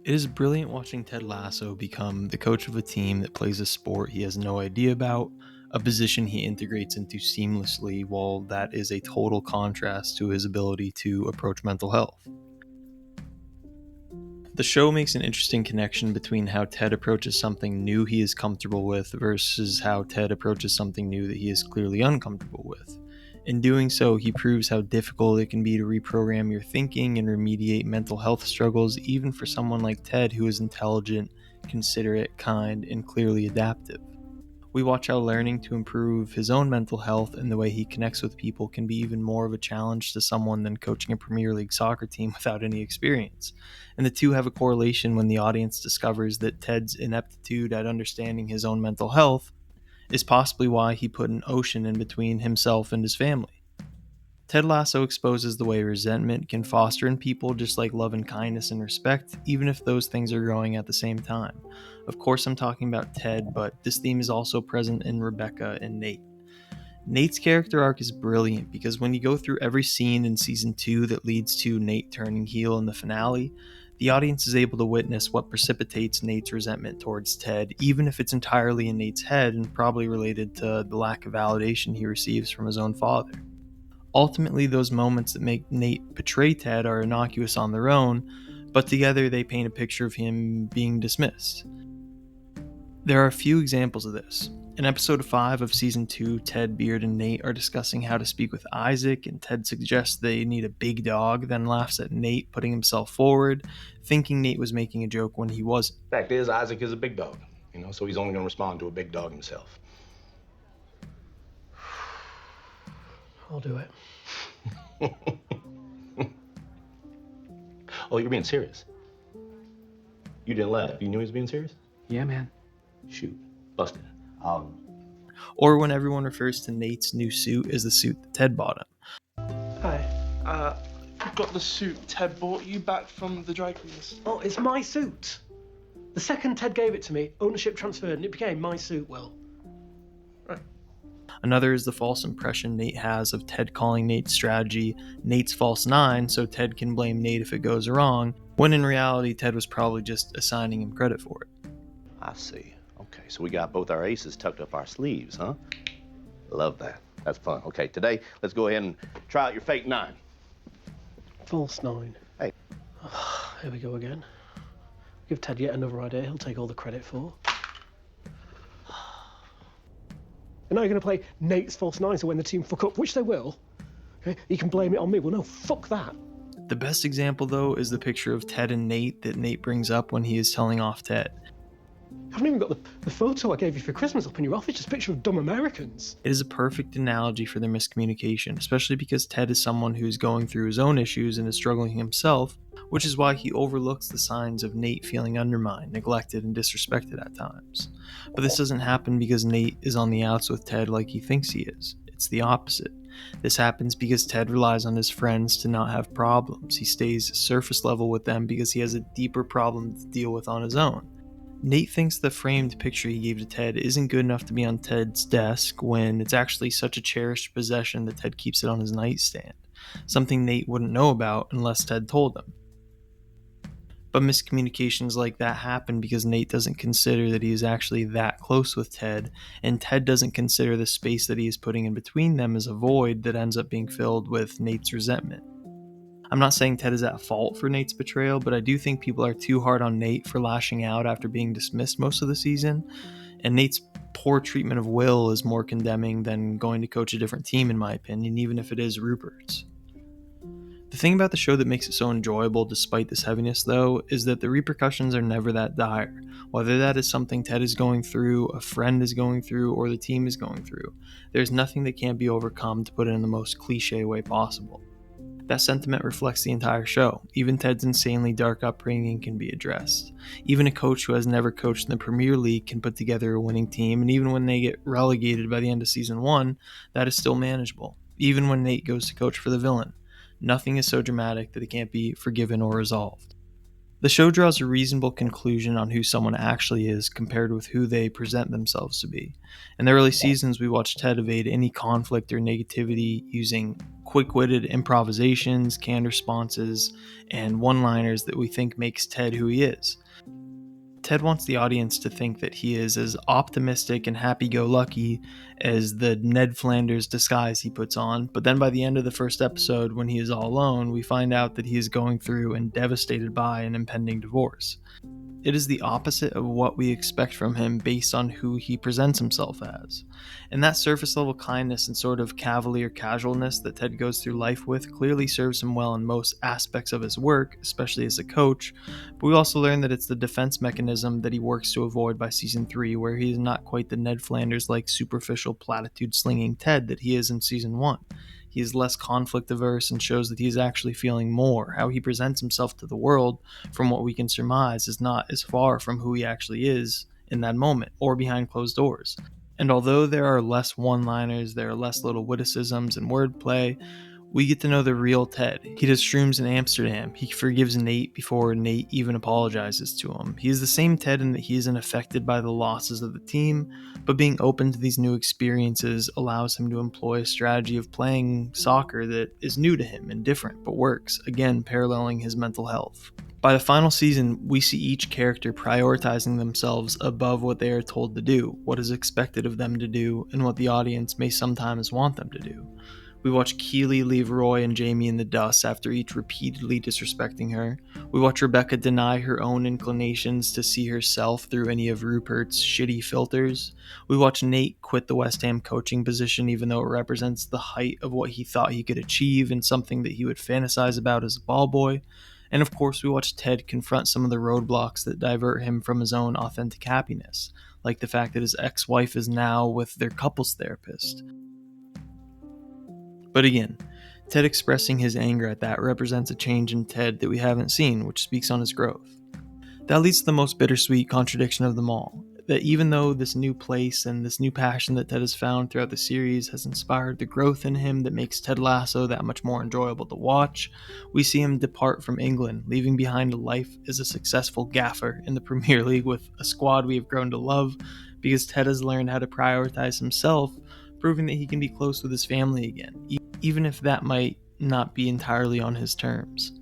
It is brilliant watching Ted Lasso become the coach of a team that plays a sport he has no idea about, a position he integrates into seamlessly, while that is a total contrast to his ability to approach mental health. The show makes an interesting connection between how Ted approaches something new he is comfortable with versus how Ted approaches something new that he is clearly uncomfortable with. In doing so, he proves how difficult it can be to reprogram your thinking and remediate mental health struggles, even for someone like Ted, who is intelligent, considerate, kind, and clearly adaptive. We watch how learning to improve his own mental health and the way he connects with people can be even more of a challenge to someone than coaching a Premier League soccer team without any experience. And the two have a correlation when the audience discovers that Ted's ineptitude at understanding his own mental health is possibly why he put an ocean in between himself and his family. Ted Lasso exposes the way resentment can foster in people just like love and kindness and respect, even if those things are growing at the same time. Of course, I'm talking about Ted, but this theme is also present in Rebecca and Nate. Nate's character arc is brilliant because when you go through every scene in season 2 that leads to Nate turning heel in the finale, the audience is able to witness what precipitates Nate's resentment towards Ted, even if it's entirely in Nate's head and probably related to the lack of validation he receives from his own father. Ultimately, those moments that make Nate betray Ted are innocuous on their own, but together they paint a picture of him being dismissed. There are a few examples of this. In episode 5 of season 2, Ted, Beard, and Nate are discussing how to speak with Isaac, and Ted suggests they need a big dog, then laughs at Nate putting himself forward, thinking Nate was making a joke when he wasn't. Fact is, Isaac is a big dog, so he's only going to respond to a big dog himself. I'll do it. Oh, you're being serious? You didn't laugh. You knew he was being serious? Yeah, man. Shoot. Busted. Or when everyone refers to Nate's new suit as the suit that Ted bought him. Hi. Got the suit Ted bought you back from the dry cleaners. Oh, it's my suit. The second Ted gave it to me, ownership transferred, and it became my suit, Will. Right. Another is the false impression Nate has of Ted calling Nate's strategy Nate's false nine so Ted can blame Nate if it goes wrong, when in reality Ted was probably just assigning him credit for it. I see. Okay, so we got both our aces tucked up our sleeves, huh? Love that. That's fun. Okay, today, let's go ahead and try out your fake 9. False 9. Hey. Here we go again. Give Ted yet another idea he'll take all the credit for. And now you're going to play Nate's false 9, so when the team fuck up, which they will, okay, you can blame it on me. Well, no, fuck that. The best example, though, is the picture of Ted and Nate that Nate brings up when he is telling off Ted. I haven't even got the photo I gave you for Christmas up in your office, just a picture of dumb Americans. It is a perfect analogy for their miscommunication, especially because Ted is someone who is going through his own issues and is struggling himself, which is why he overlooks the signs of Nate feeling undermined, neglected, and disrespected at times. But this doesn't happen because Nate is on the outs with Ted like he thinks he is. It's the opposite. This happens because Ted relies on his friends to not have problems. He stays surface level with them because he has a deeper problem to deal with on his own. Nate thinks the framed picture he gave to Ted isn't good enough to be on Ted's desk when it's actually such a cherished possession that Ted keeps it on his nightstand, something Nate wouldn't know about unless Ted told him. But miscommunications like that happen because Nate doesn't consider that he is actually that close with Ted, and Ted doesn't consider the space that he is putting in between them as a void that ends up being filled with Nate's resentment. I'm not saying Ted is at fault for Nate's betrayal, but I do think people are too hard on Nate for lashing out after being dismissed most of the season, and Nate's poor treatment of Will is more condemning than going to coach a different team, in my opinion, even if it is Rupert's. The thing about the show that makes it so enjoyable despite this heaviness, though, is that the repercussions are never that dire. Whether that is something Ted is going through, a friend is going through, or the team is going through, there's nothing that can't be overcome, to put it in the most cliche way possible. That sentiment reflects the entire show. Even Ted's insanely dark upbringing can be addressed. Even a coach who has never coached in the Premier League can put together a winning team, and even when they get relegated by the end of season 1, that is still manageable. Even when Nate goes to coach for the villain, nothing is so dramatic that it can't be forgiven or resolved. The show draws a reasonable conclusion on who someone actually is compared with who they present themselves to be. In the early seasons, we watched Ted evade any conflict or negativity using quick-witted improvisations, canned responses, and one-liners that we think makes Ted who he is. Ted wants the audience to think that he is as optimistic and happy-go-lucky as the Ned Flanders disguise he puts on, but then by the end of the first episode, when he is all alone, we find out that he is going through and devastated by an impending divorce. It is the opposite of what we expect from him based on who he presents himself as. And that surface level kindness and sort of cavalier casualness that Ted goes through life with clearly serves him well in most aspects of his work, especially as a coach, but we also learn that it's the defense mechanism that he works to avoid by season 3, where he is not quite the Ned Flanders-like superficial platitude-slinging Ted that he is in season 1. He is less conflict averse and shows that he is actually feeling more. How he presents himself to the world, from what we can surmise, is not as far from who he actually is in that moment or behind closed doors. And although there are less one-liners, there are less little witticisms and wordplay, we get to know the real Ted. He does shrooms in Amsterdam. He forgives Nate before Nate even apologizes to him. He is the same Ted in that he isn't affected by the losses of the team, but being open to these new experiences allows him to employ a strategy of playing soccer that is new to him and different, but works, again paralleling his mental health. By the final season, we see each character prioritizing themselves above what they are told to do, what is expected of them to do, and what the audience may sometimes want them to do. We watch Keely leave Roy and Jamie in the dust after each repeatedly disrespecting her. We watch Rebecca deny her own inclinations to see herself through any of Rupert's shitty filters. We watch Nate quit the West Ham coaching position even though it represents the height of what he thought he could achieve and something that he would fantasize about as a ball boy. And of course, we watch Ted confront some of the roadblocks that divert him from his own authentic happiness, like the fact that his ex-wife is now with their couples therapist. But again, Ted expressing his anger at that represents a change in Ted that we haven't seen, which speaks on his growth. That leads to the most bittersweet contradiction of them all, that even though this new place and this new passion that Ted has found throughout the series has inspired the growth in him that makes Ted Lasso that much more enjoyable to watch, we see him depart from England, leaving behind a life as a successful gaffer in the Premier League with a squad we have grown to love, because Ted has learned how to prioritize himself, proving that he can be close with his family again, even if that might not be entirely on his terms.